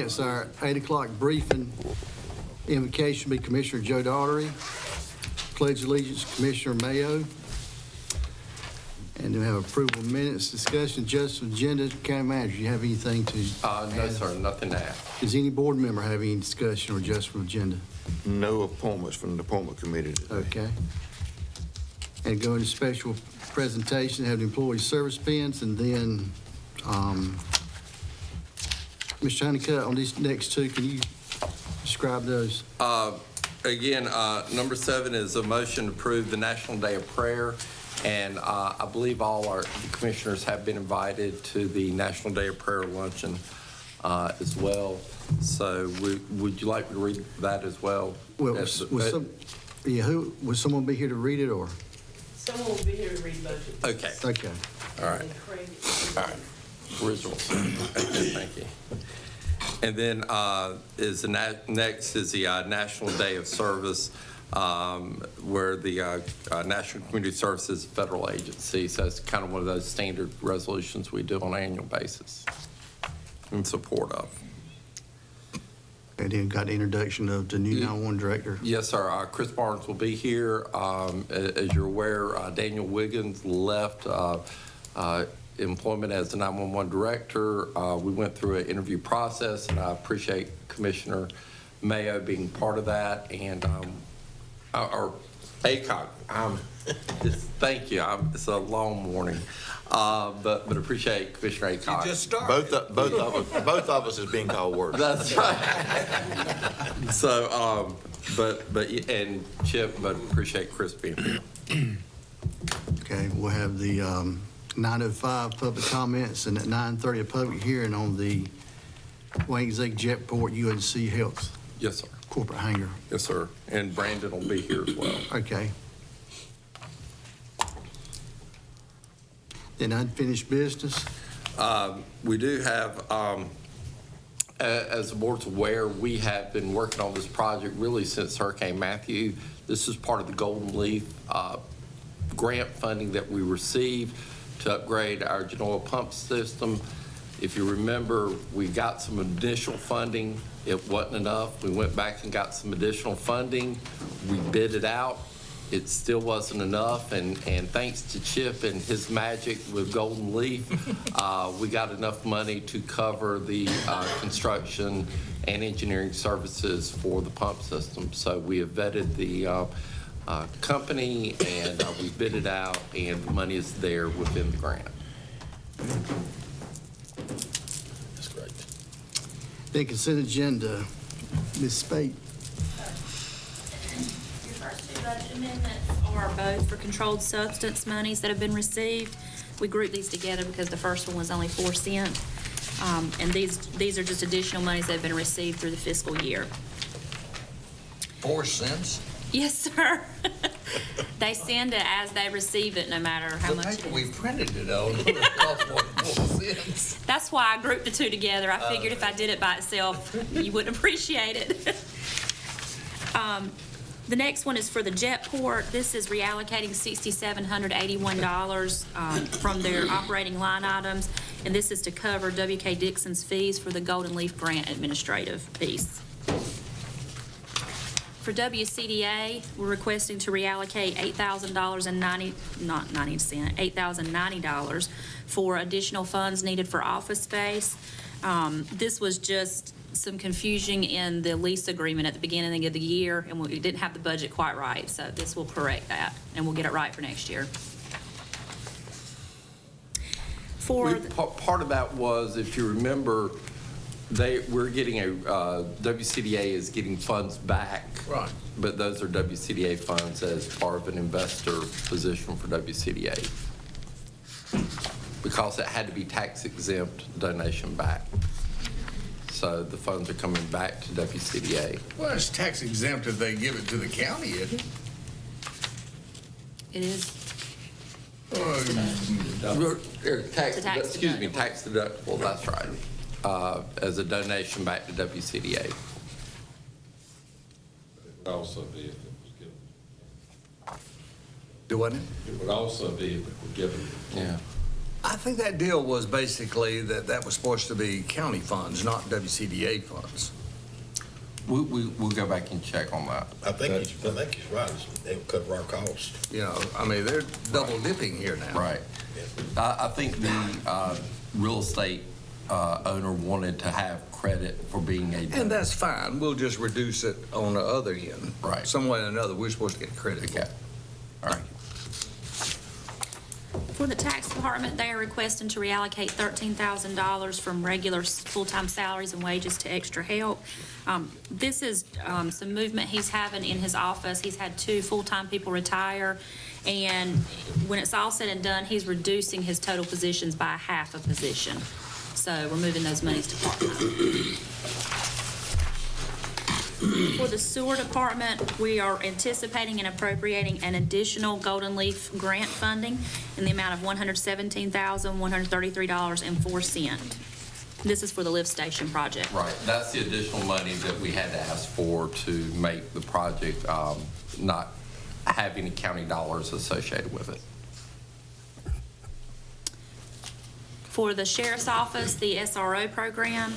commence our 8 o'clock briefing. Invocation will be Commissioner Joe Daugherty. Pledge allegiance, Commissioner Mayo. And we have approval of minutes, discussion, adjustment, agenda. County Manager, do you have anything to No, sir, nothing to add. Does any board member have any discussion or adjustment of agenda? No appointments from the appointment committee today. Okay. And go into special presentation, have the employee service pins, and then, Mr. Honeycutt, on these next two, can you describe those? Again, number 7 is a motion to approve the National Day of Prayer. And I believe all our commissioners have been invited to the National Day of Prayer luncheon as well. So would you like me to read that as well? Well, would someone be here to read it, or? Someone will be here to read budget. Okay, Okay. all right. All right, originals. Okay, thank you. And then next is the National Day of Service, where the National Community Service is a federal agency, so it's kind of one of those standard resolutions we do on an annual basis in support of. And then got the introduction of the new 911 director. Yes, sir. Chris Barnes will be here. As you're aware, Daniel Wiggins left employment as the 911 director. We went through an interview process, and I appreciate Commissioner Mayo being part of that. And or ACOG, thank you. It's a long morning, but appreciate Commissioner ACOG. You just started. Both of us is being called worse. That's right. So, and Chip, but appreciate Chris being here. Okay, we'll have the 9:05 public comments, and at 9:30 a public hearing on the Wayne Zig Jetport UNC Health Yes, sir. corporate hangar. Yes, sir. And Brandon will be here as well. Okay. Then unfinished business. We do have, as the board's aware, we have been working on this project really since Hurricane Matthew. This is part of the Golden Leaf grant funding that we received to upgrade our Genoa pump system. If you remember, we got some initial funding. It wasn't enough. We went back and got some additional funding. We bid it out. It still wasn't enough, and thanks to Chip and his magic with Golden Leaf, we got enough money to cover the construction and engineering services for the pump system. So we have vetted the company, and we bid it out, and the money is there within the grant. That's great. Then consent agenda. Ms. Spate. Your first two budget amendments are both for controlled substance monies that have been received. We grouped these together because the first one was only 4 cents. And these are just additional monies that have been received through the fiscal year. 4 cents? Yes, sir. They send it as they receive it, no matter how much it We is. printed it on. It cost more than 4 cents. That's why I grouped the two together. I figured if I did it by itself, you wouldn't appreciate it. The next one is for the Jetport. This is reallocating $6,781 from their operating line items, and this is to cover W.K. Dixon's fees for the Golden Leaf Grant administrative piece. For WCDA, we're requesting to reallocate $8,090 for additional funds needed for office space. This was just some confusion in the lease agreement at the beginning of the year, and we didn't have the budget quite right, so this will correct that, and we'll get it right for next year. Part of that was, if you remember, we're getting WCDA is getting funds back. Right. But those are WCDA funds as part of an investor position for WCDA. Because it had to be tax exempt donation back. So the funds are coming back to WCDA. Well, it's tax exempt if they give it to the county, isn't it? It is. Tax tax deductible, that's right. As a donation back to WCDA. It would also be if it was given. Do what? It would also be if it were given. Yeah. I I think that deal was basically that was supposed to be county funds, not WCDA funds. We'll go back and check on that. I think he's right. It will cover our costs. You know, I mean, they're double dipping here now. Right. I think the real estate owner wanted to have credit for being a. And that's fine. We'll just reduce it on the other end. Right. Some way or another, we're supposed to get credit. Okay. All right. For the tax department, they are requesting to reallocate $13,000 from regular full-time salaries and wages to extra help. This is some movement he's having in his office. He's had 2 full-time people retire, and when it's all said and done, he's reducing his total positions by half a position. So we're moving those monies to part-time. For the sewer department, we are anticipating and appropriating an additional Golden Leaf grant funding in the amount of $117,133.04. This is for the lift station project. Right, that's the additional money that we had to ask for to make the project not have any county dollars associated with it. For the sheriff's office, the SRO program,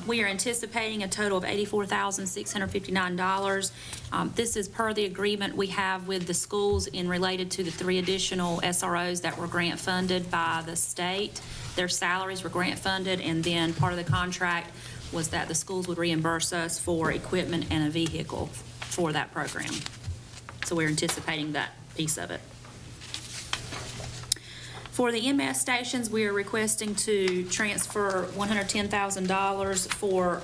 we are anticipating a total of $84,659. This is per the agreement we have with the schools in related to the 3 additional SROs that were grant funded by the state. Their salaries were grant funded, and then part of the contract was that the schools would reimburse us for equipment and a vehicle for that program. So we're anticipating that piece of it. For the MS stations, we are requesting to transfer $110,000 for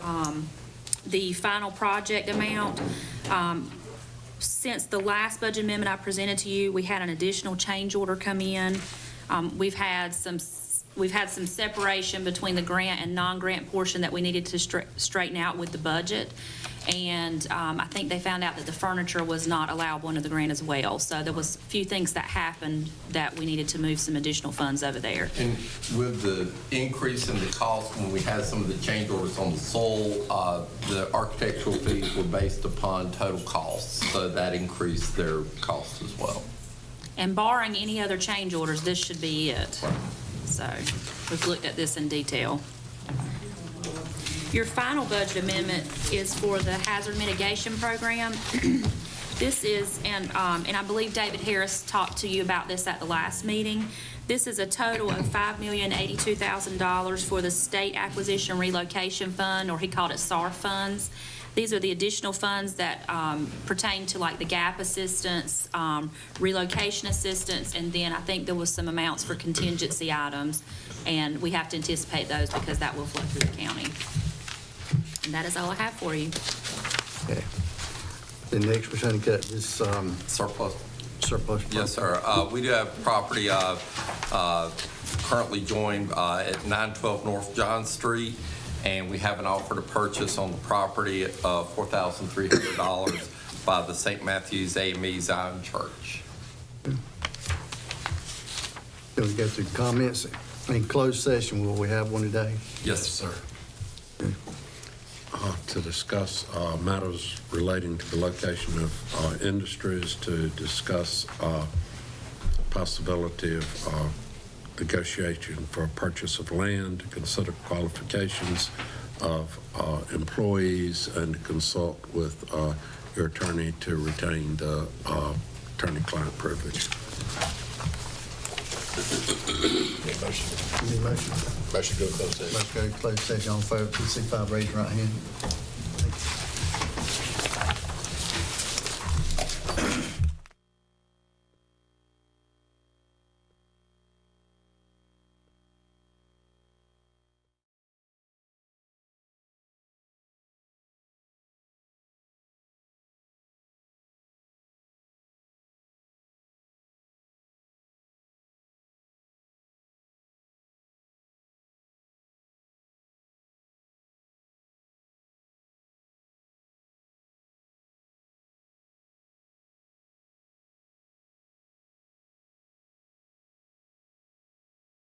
the final project amount. Since the last budget amendment I presented to you, we had an additional change order come in. We've had some separation between the grant and non-grant portion that we needed to straighten out with the budget. And I think they found out that the furniture was not allowable under the grant as well. So there was a few things that happened that we needed to move some additional funds over there. And with the increase in the cost, when we had some of the change orders on the soil, the architectural fees were based upon total costs. So that increased their costs as well. And barring any other change orders, this should be it. So we've looked at this in detail. Your final budget amendment is for the hazard mitigation program. This is, and I believe David Harris talked to you about this at the last meeting. This is a total of $5,082,000 for the State Acquisition Relocation Fund, or he called it SAR funds. These are the additional funds that pertain to like the gap assistance, relocation assistance, and then I think there was some amounts for contingency items, and we have to anticipate those because that will flow through the county. And that is all I have for you. Okay. The next, we're trying to cut this Surplus. surplus. Yes, sir. We do have property currently joined at 912 North John Street, and we have an offer to purchase on the property of $4,300 by the St. Matthew's AME Zion Church. Can we go through comments in closed session? Will we have one today? Yes, sir. To discuss matters relating to the location of industries, to discuss possibility of negotiation for purchase of land, to consider qualifications of employees, and to consult with your attorney to retain the attorney-client privilege. Need a motion. Need a motion? Motion to go to closed session. Let's go to closed session. All in favor, please signify by raising your right hand.